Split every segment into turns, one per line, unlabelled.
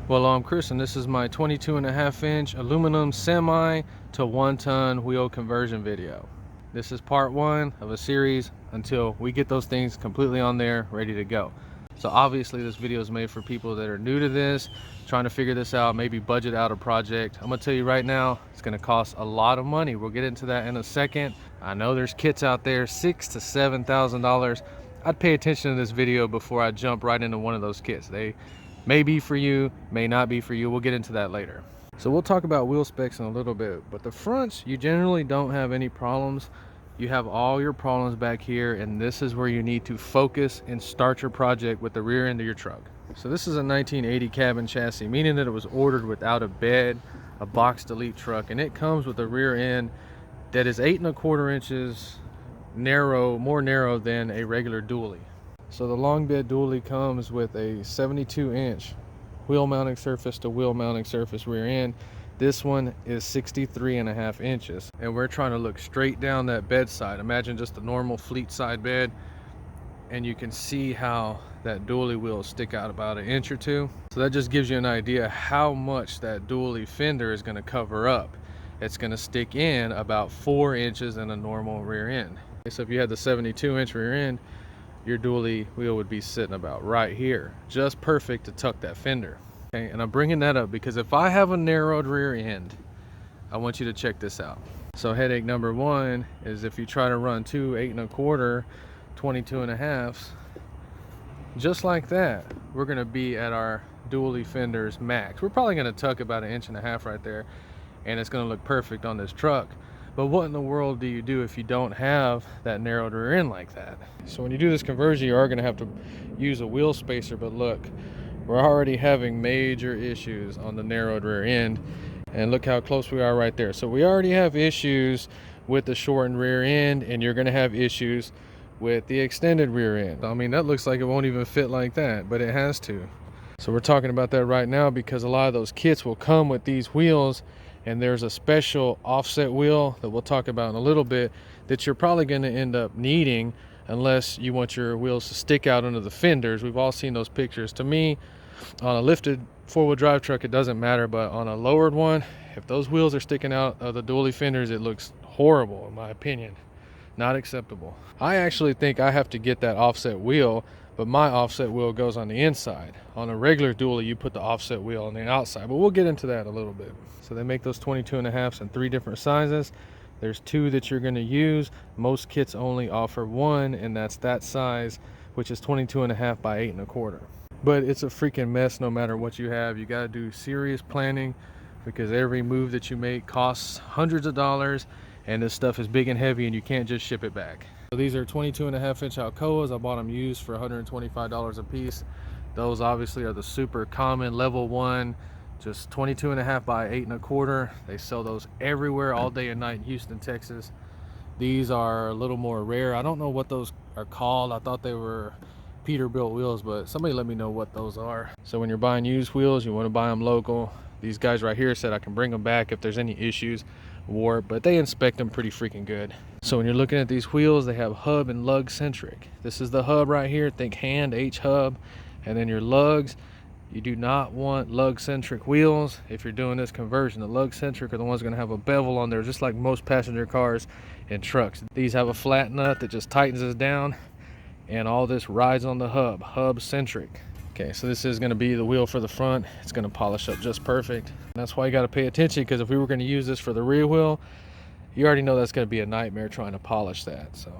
Well, I'm Chris, and this is my 22.5-inch aluminum semi to 1-ton wheel conversion video. This is part one of a series until we get those things completely on there, ready to go. So obviously this video is made for people that are new to this, trying to figure this out, maybe budget out a project. I'm gonna tell you right now, it's gonna cost a lot of money. We'll get into that in a second. I know there's kits out there, $6,000 to $7,000. I'd pay attention to this video before I jump right into one of those kits. They may be for you, may not be for you. We'll get into that later. So we'll talk about wheel specs in a little bit, but the fronts, you generally don't have any problems. You have all your problems back here, and this is where you need to focus and start your project with the rear end of your truck. So this is a 1980 cabin chassis, meaning that it was ordered without a bed, a box delete truck, and it comes with a rear end that is 8¼ inches narrow, more narrow than a regular dually. So the long bed dually comes with a 72-inch wheel mounting surface to wheel mounting surface rear end. This one is 63.5 inches, and we're trying to look straight down that bed side. Imagine just a normal fleet side bed, and you can see how that dually wheels stick out about 1 inch or 2. So that just gives you an idea how much that dually fender is going to cover up. It's going to stick in about 4 inches in a normal rear end. So if you had the 72-inch rear end, your dually wheel would be sitting about right here, just perfect to tuck that fender. Okay, and I'm bringing that up because if I have a narrowed rear end, I want you to check this out. So headache number one is if you try to run two 8¼ 22.5s, just like that, we're going to be at our dually fenders max. We're probably going to tuck about 1.5 inches right there, and it's going to look perfect on this truck. But what in the world do you do if you don't have that narrowed rear end like that? So when you do this conversion, you are going to have to use a wheel spacer, but look, we're already having major issues on the narrowed rear end, and look how close we are right there. So we already have issues with the shortened rear end, and you're going to have issues with the extended rear end. I mean, that looks like it won't even fit like that, but it has to. So we're talking about that right now because a lot of those kits will come with these wheels, and there's a special offset wheel that we'll talk about in a little bit that you're probably going to end up needing unless you want your wheels to stick out under the fenders. We've all seen those pictures. To me, on a lifted four-wheel drive truck, it doesn't matter, but on a lowered one, if those wheels are sticking out of the dually fenders, it looks horrible in my opinion. Not acceptable. I actually think I have to get that offset wheel, but my offset wheel goes on the inside. On a regular dually, you put the offset wheel on the outside, but we'll get into that a little bit. So they make those 22.5s in 3 different sizes. There's 2 that you're going to use. Most kits only offer 1, and that's that size, which is 22.5 by 8¼ But it's a freaking mess no matter what you have. You got to do serious planning because every move that you make costs hundreds of dollars, and this stuff is big and heavy, and you can't just ship it back. So these are 22.5-inch ALCOAs. I bought them used for $125 a piece. Those obviously are the super common level 1, just 22.5 by 8¼ They sell those everywhere all day and night in Houston, Texas. These are a little more rare. I don't know what those are called. I thought they were Peterbilt wheels, but somebody let me know what those are. So when you're buying used wheels, you want to buy them local. These guys right here said I can bring them back if there's any issues, warp, but they inspect them pretty freaking good. So when you're looking at these wheels, they have hub and lug centric. This is the hub right here, think hand H hub, and then your lugs. You do not want lug centric wheels if you're doing this conversion. The lug centric are the ones going to have a bevel on there, just like most passenger cars and trucks. These have a flat nut that just tightens us down, and all this rides on the hub centric. Okay, so this is going to be the wheel for the front. It's going to polish up just perfect. And that's why you got to pay attention, because if we were going to use this for the rear wheel, you already know that's going to be a nightmare trying to polish that. So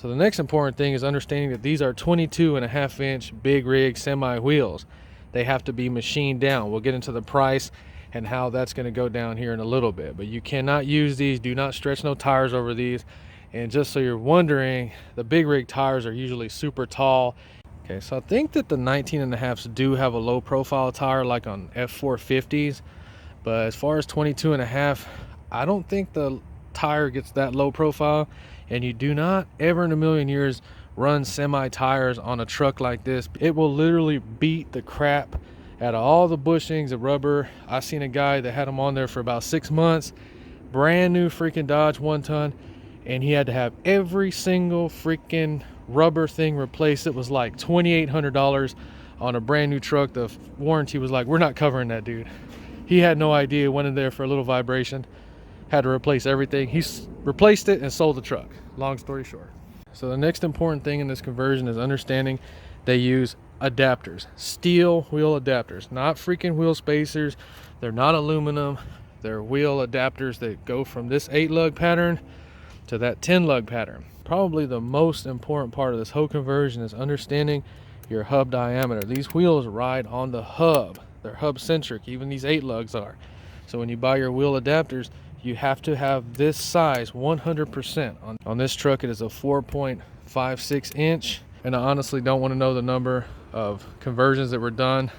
the next important thing is understanding that these are 22.5-inch big rig semi wheels. They have to be machined down. We'll get into the price and how that's going to go down here in a little bit, but you cannot use these. Do not stretch no tires over these. And just so you're wondering, the big rig tires are usually super tall. Okay, so I think that the 19.5s do have a low profile tire like on F450s, but as far as 22.5, I don't think the tire gets that low profile. And you do not ever in a million years run semi tires on a truck like this. It will literally beat the crap out of all the bushings of rubber. I seen a guy that had them on there for about 6 months, brand new freaking Dodge 1-ton, and he had to have every single freaking rubber thing replaced. It was like $2,800 on a brand new truck, the warranty was like, we're not covering that, dude. He had no idea, went in there for a little vibration, had to replace everything. He replaced it and sold the truck, long story short. So the next important thing in this conversion is understanding they use adapters, steel wheel adapters, not freaking wheel spacers. They're not aluminum. They're wheel adapters that go from this 8 lug pattern to that 10 lug pattern. Probably the most important part of this whole conversion is understanding your hub diameter. These wheels ride on the hub. They're hub centric, even these 8 lugs are. So when you buy your wheel adapters, you have to have this size 100%. On this truck, it is a 4.56 inch. And I honestly don't want to know the number of conversions that were done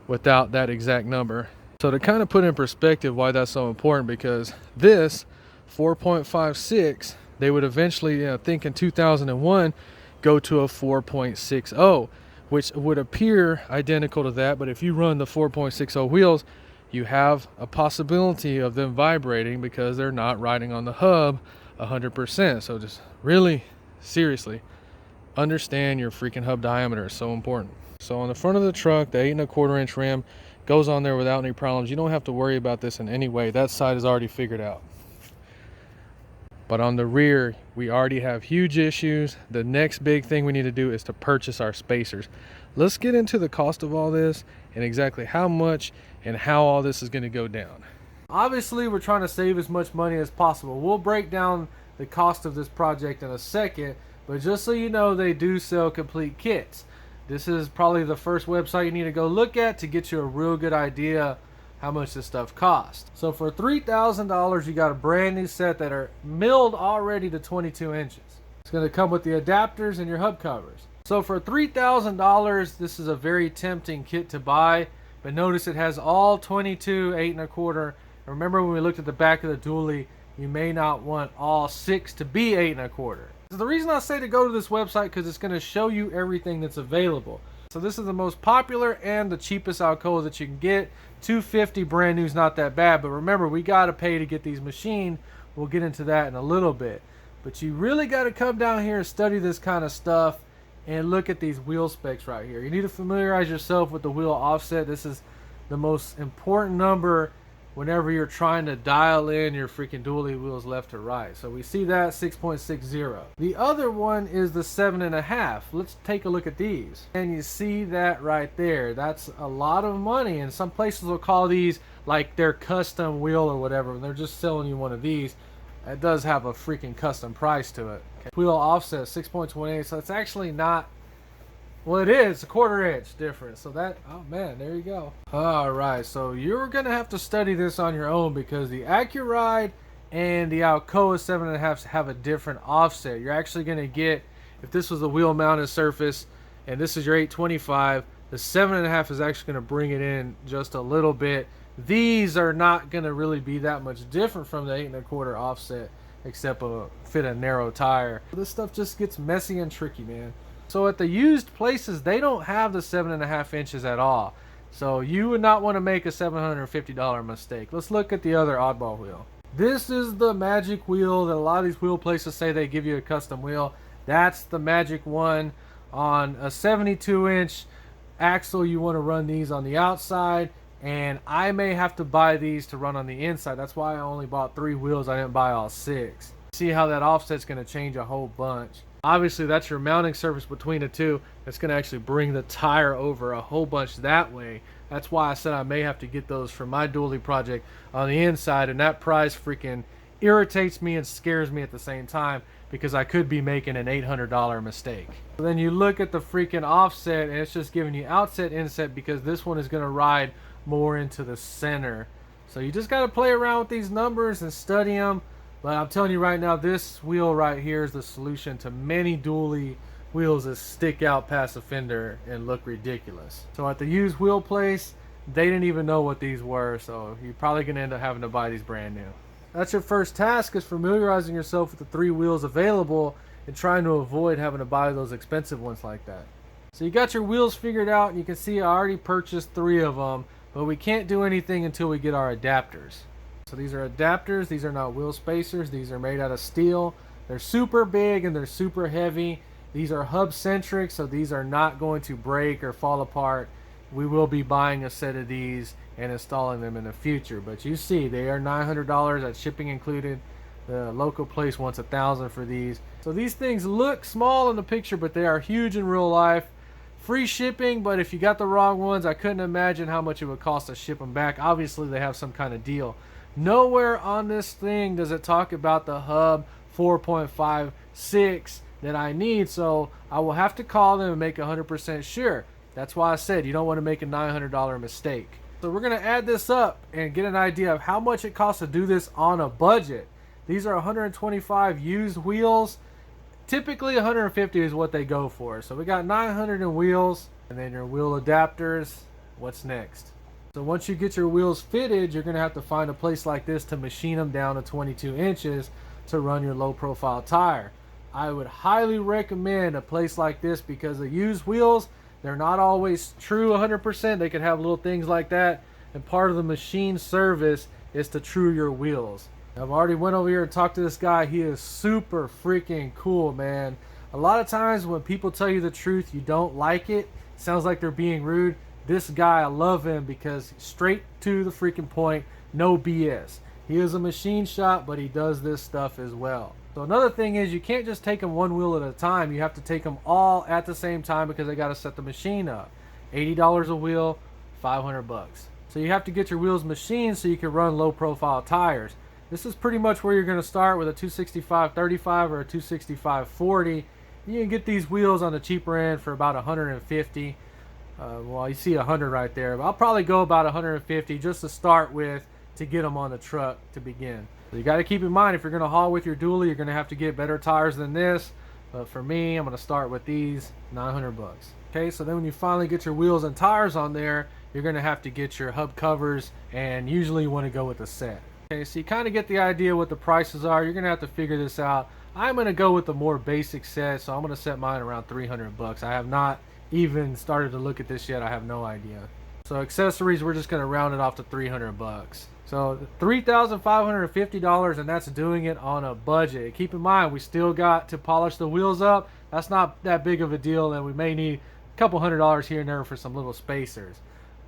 without that exact number. So to kind of put in perspective why that's so important, because this 4.56, they would eventually, think in 2001, go to a 4.60, which would appear identical to that. But if you run the 4.60 wheels, you have a possibility of them vibrating because they're not riding on the hub 100%. So just really seriously understand your freaking hub diameter is so important. So on the front of the truck, the 8 1/4 inch rim goes on there without any problems. You don't have to worry about this in any way. That side is already figured out. But on the rear, we already have huge issues. The next big thing we need to do is to purchase our spacers. Let's get into the cost of all this and exactly how much and how all this is going to go down. Obviously, we're trying to save as much money as possible. We'll break down the cost of this project in a second, but just so you know, they do sell complete kits. This is probably the first website you need to go look at to get you a real good idea how much this stuff costs. So for $3,000, you got a brand new set that are milled already to 22 inches. It's going to come with the adapters and your hub covers. So for $3,000, this is a very tempting kit to buy, but notice it has all 22 8 1/4. Remember when we looked at the back of the dually, you may not want all 6 to be 8 1/4. So the reason I say to go to this website, because it's going to show you everything that's available. So this is the most popular and the cheapest ALCOA that you can get. $250 brand new is not that bad, but remember, we got to pay to get these machined. We'll get into that in a little bit. But you really got to come down here and study this kind of stuff and look at these wheel specs right here. You need to familiarize yourself with the wheel offset. This is the most important number whenever you're trying to dial in your freaking dually wheels left to right. So we see that 6.60. The other one is the 7.5. Let's take a look at these. And you see that right there. That's a lot of money. And some places will call these like their custom wheel or whatever. And they're just selling you one of these. It does have a freaking custom price to it. Okay. Wheel offset 6.28. So it's actually not, well, it is a 1/4 inch difference. So that, oh man, there you go. All right, so you're gonna have to study this on your own because the AccuRide and the ALCOA 7.5 have a different offset. You're actually gonna get, if this was a wheel mounted surface and this is your 825, the 7.5 is actually gonna bring it in just a little bit. These are not gonna really be that much different from the 8 1/4 offset, except fit a narrow tire. This stuff just gets messy and tricky, man. So at the used places, they don't have the 7.5 inches at all. So you would not want to make a $750 mistake. Let's look at the other oddball wheel. This is the magic wheel that a lot of these wheel places say they give you a custom wheel. That's the magic one. On a 72 inch axle, you want to run these on the outside. And I may have to buy these to run on the inside. That's why I only bought 3 wheels. I didn't buy all 6. See how that offset's going to change a whole bunch. Obviously, that's your mounting surface between the two. It's going to actually bring the tire over a whole bunch that way. That's why I said I may have to get those for my dually project on the inside. And that price freaking irritates me and scares me at the same time because I could be making an $800 mistake. Then you look at the freaking offset and it's just giving you outset inset because this one is going to ride more into the center. So you just got to play around with these numbers and study them. But I'm telling you right now, this wheel right here is the solution to many dually wheels that stick out past the fender and look ridiculous. So at the used wheel place, they didn't even know what these were, so you're probably going to end up having to buy these brand new. That's your first task, is familiarizing yourself with the 3 wheels available and trying to avoid having to buy those expensive ones like that. So you got your wheels figured out, and you can see I already purchased 3 of them, but we can't do anything until we get our adapters. So these are adapters. These are not wheel spacers. These are made out of steel. They're super big and they're super heavy. These are hub centric, so these are not going to break or fall apart. We will be buying a set of these and installing them in the future. But you see, they are $900, that's shipping included. The local place wants $1,000 for these. So these things look small in the picture, but they are huge in real life. Free shipping, but if you got the wrong ones, I couldn't imagine how much it would cost to ship them back. Obviously, they have some kind of deal. Nowhere on this thing does it talk about the hub 4.56 that I need, so I will have to call them and make 100% sure. That's why I said you don't want to make a $900 mistake. So we're going to add this up and get an idea of how much it costs to do this on a budget. These are 125 used wheels. Typically 150 is what they go for. So we got 900 in wheels, and then your wheel adapters. What's next? So once you get your wheels fitted, you're going to have to find a place like this to machine them down to 22 inches to run your low profile tire. I would highly recommend a place like this because the used wheels, they're not always true 100%. They can have little things like that, and part of the machine service is to true your wheels. I've already went over here and talked to this guy. He is super freaking cool, man. A lot of times when people tell you the truth, you don't like it. Sounds like they're being rude. This guy, I love him because straight to the freaking point, no BS. He is a machine shop, but he does this stuff as well. So another thing is you can't just take them one wheel at a time. You have to take them all at the same time because they got to set the machine up. $80 a wheel, 500 bucks. So you have to get your wheels machined so you can run low profile tires. This is pretty much where you're going to start with a 265/35 or a 265/40. You can get these wheels on the cheaper end for about 150. Well, you see 100 right there. But I'll probably go about 150 just to start with to get them on the truck to begin. So you got to keep in mind if you're going to haul with your dually, you're going to have to get better tires than this. But for me, I'm going to start with these, 900 bucks. Okay, so then when you finally get your wheels and tires on there, you're going to have to get your hub covers, and usually you want to go with a set. Okay, so you kind of get the idea what the prices are. You're going to have to figure this out. I'm going to go with the more basic set, so I'm going to set mine around 300 bucks. I have not even started to look at this yet. I have no idea. So accessories, we're just going to round it off to 300 bucks. So $3,550, and that's doing it on a budget. Keep in mind, we still got to polish the wheels up. That's not that big of a deal, and we may need a couple $100 here and there for some little spacers.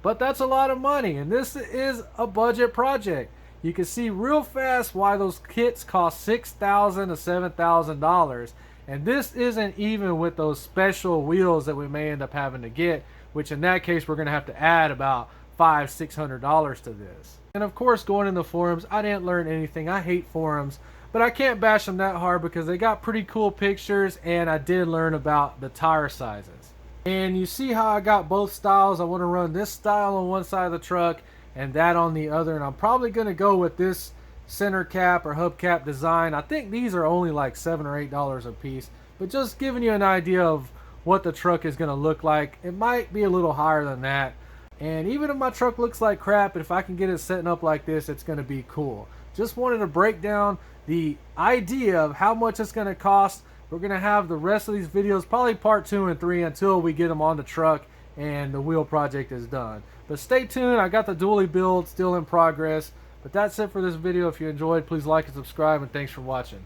But that's a lot of money, and this is a budget project. You can see real fast why those kits cost $6,000 to $7,000, and this isn't even with those special wheels that we may end up having to get, which in that case we're going to have to add about $500-600 to this. And of course, going in the forums, I didn't learn anything. I hate forums, but I can't bash them that hard because they got pretty cool pictures, and I did learn about the tire sizes. And you see how I got both styles. I want to run this style on one side of the truck and that on the other, and I'm probably going to go with this center cap or hubcap design. I think these are only like $7 or $8 a piece, but just giving you an idea of what the truck is going to look like. It might be a little higher than that, and even if my truck looks like crap, if I can get it setting up like this, it's going to be cool. Just wanted to break down the idea of how much it's going to cost. We're going to have the rest of these videos, probably part 2 and 3, until we get them on the truck and the wheel project is done. But stay tuned. I got the dually build still in progress. But that's it for this video. If you enjoyed, please like and subscribe, and thanks for watching.